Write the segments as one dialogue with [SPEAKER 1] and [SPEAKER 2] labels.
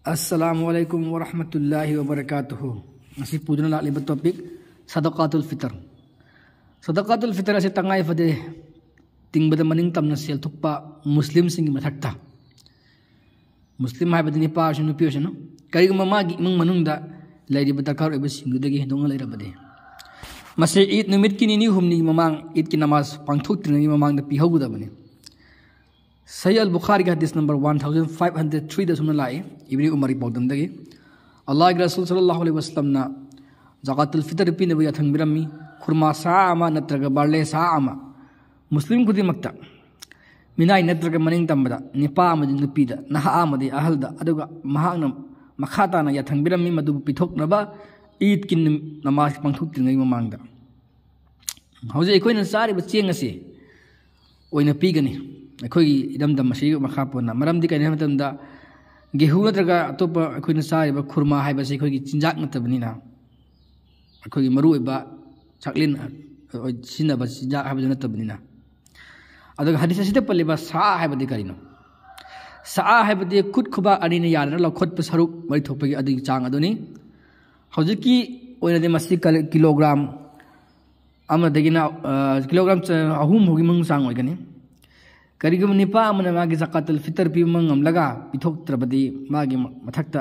[SPEAKER 1] अस्सलामुअलैकुम वरहमतुल्लाहि वबरकातुहु। मसी पूजना लालिब टॉपिक सदकातुल फितर। सदकातुल फितर असे तंगाई फदे तिंगबद मनिंग तमना सेल थुप्पा मुस्लिम सिंग मथक्ता मुस्लिम हाइबद निपा अशनु पियोशनु करिगम मागी इमुंग मनुंगदा लैरिब दरकार ओइब सिंगुदगी हेदोंग लैरबदे मसे ईद निमित की निनी हुमनी ममांग ईद की नमाज पांगथोक्त्रिंगी ममांग द पिहौगदबने। सही अल बुखारी का हदीस नंबर 1503 दा सुमन लाए इब्नी उमर रिपोर्टम दगे अल्लाह के रसूल सल्लल्लाहु अलैहि वसल्लम ना ज़कातुल फितर पिनब याथंबिरमी खुरमा सामा नत्रग बारले सामा मुस्लिम खुदी मक्ता मिनाई नत्रग मनिंग तंबदा निपा अमदि नुपीदा नहा अमदि अहलदा अदुगा महांगना मखाताना याथंबिरमी मदु पिथोकनबा ईद की नमाज पांगथोक्त्रिंगी ममांगदा हौजे अखोइना चारिबा चेंग असे ओइना पीगनी अखोई इदमदम मसी मखापोना मरमदि कने मतमदा गेहूं नत्रगा अतोप अखोइना चारिबा खुरमा हाइबसे अखोई चिंजाक नतबनिना अखोई मरुइबा चाकलिन सिनबा चिंजाक हाइबसे नतबनिना अदुगा हदीस असिदा पल्लिबा सा हाइबदि करिनो सा हाइबदि खुद खुबा अनिना यारना लखोटप सरुक मरि थोपगी अदि चांग अदुनी हौजिकी ओइनादि मसी किलोग्राम अमदगिना किलोग्राम अहुम होगी मंग चांग ओइगनी करिगम निपा अमना मागी ज़कातुल फितर पि मंगम लगा पिथोक्त्रबदि मागी मथक्ता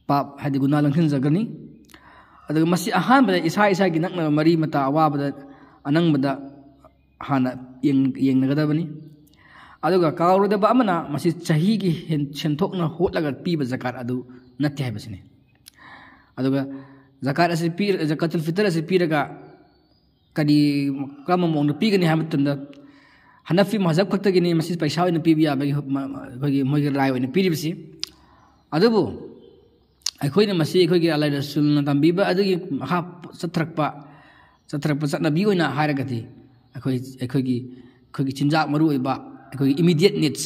[SPEAKER 1] पाप हादि गुना लंखिन जगनी अदुगा मसी अहानबदा इसा इसा की नकना मरी मता अवाबदा अनंगबदा हाना येंगनगदबनी अदुगा कावरुदबा अमना मसी चही की सेंथोकना होटलगा पीबा ज़कात अदु नत्ते हाइबसिने अदुगा ज़कात असे पि ज़कातुल फितर असे पिरगा कदी क्रम मोंग पीगनी हामतंदा हनफी मजहब खक्तगिनी मसी पैसा ओइना पीबि याबगी अखोगी मोइगे राय ओइना पीरिबसि अदुबु अखोइना मसी अखोगी अल्लाह रसूलना तंबीबा अदुगी मखा चथरकपा चतनबी ओइना हारगति अखोगी चिंजाक मरु ओइबा अखोगी इमीडिएट नीड्स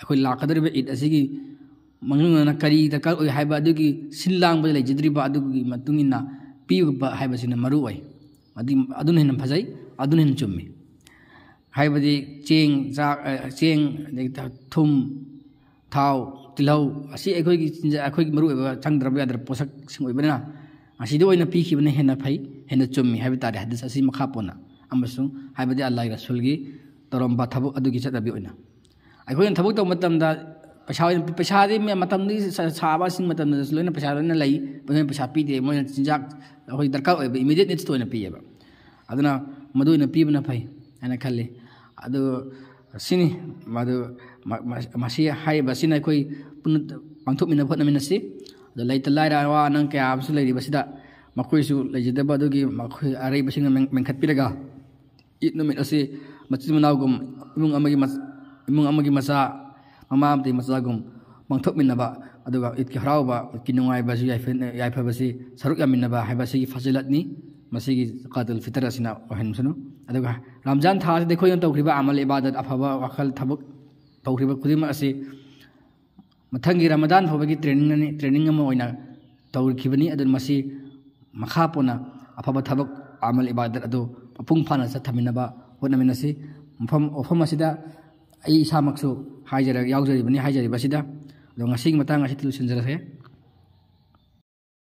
[SPEAKER 1] अखोई लाकदरिबा ईद असिगी मंगुना करी दरकार ओइ हाइबा अदुगी सिनलांग लैजद्रिबा अदुगी मतुंगिना पीबा हाइबसिना मरु ओइ अदुन हेन फजै अदुन हेन चुम्मी हाइबदी चेंग चेंग थुम थाव तिलौ असी अखोगी अखोगी मरु ओइबा चंगद्रबा यादर पोषक सिंग ओइबना असिदो ओइना पीखिबने हेन फै हेन चुम्मी हाइबा तारे हदीस असी मखापोना अमसुं हाइबदी अल्लाह रसूलगी तोरम्बा थबु अदुगी चतबी ओइना अखोइन थबु तो मतमदा पैसादी मतमदी साबा सिंग मतमदा लोइना पैसा लोइना लई बने पैसा पीदे मोइना चिंजाक अखोई दरकार ओइबा इमीडिएट नीड्स तो ओइना पीयेबा अदुना मदु ओइना पीबना फै हैना खल्ले अदु सिनी मदु मसी हाइबसिना अखोई पुन पांथोकमिना फटनमिनसि अदु लैत लाइरा वा नंग कया आबसु लैरिबसिदा मखोइसु लैजदबा अदुगी मखोइ अरैबसिंग मेंखतपिरगा ईद नुमित असे मचिद मनावगुम इमुंग अमगी मसा ममामते मसागुम पांथोकमिनबा अदुगा ईद की हरावबा की नुंगाइबासु याइफबसि सरुक यामिनबा हाइबसि फजिलतनी मसीगी ज़कातुल फितर असिना ओहनसनु अदुगा रमजान था से देखो तौखरिबा अमल इबादत अफबा वखल थबक तौखरिबा खुदिमा असे मथंगी रमजान फबगी ट्रेनिंग अमा ओइना तौखिबनी अदु मसी मखापोना अफबा थबक अमल इबादत अदु अपुंग फाना सथमिनबा होनमिनसि मफम असिदा आई इसामक्सु हाइजर यावजरिबनी हाइजरिबसिदा अदु ngasi matang ngasi tilu senjara saya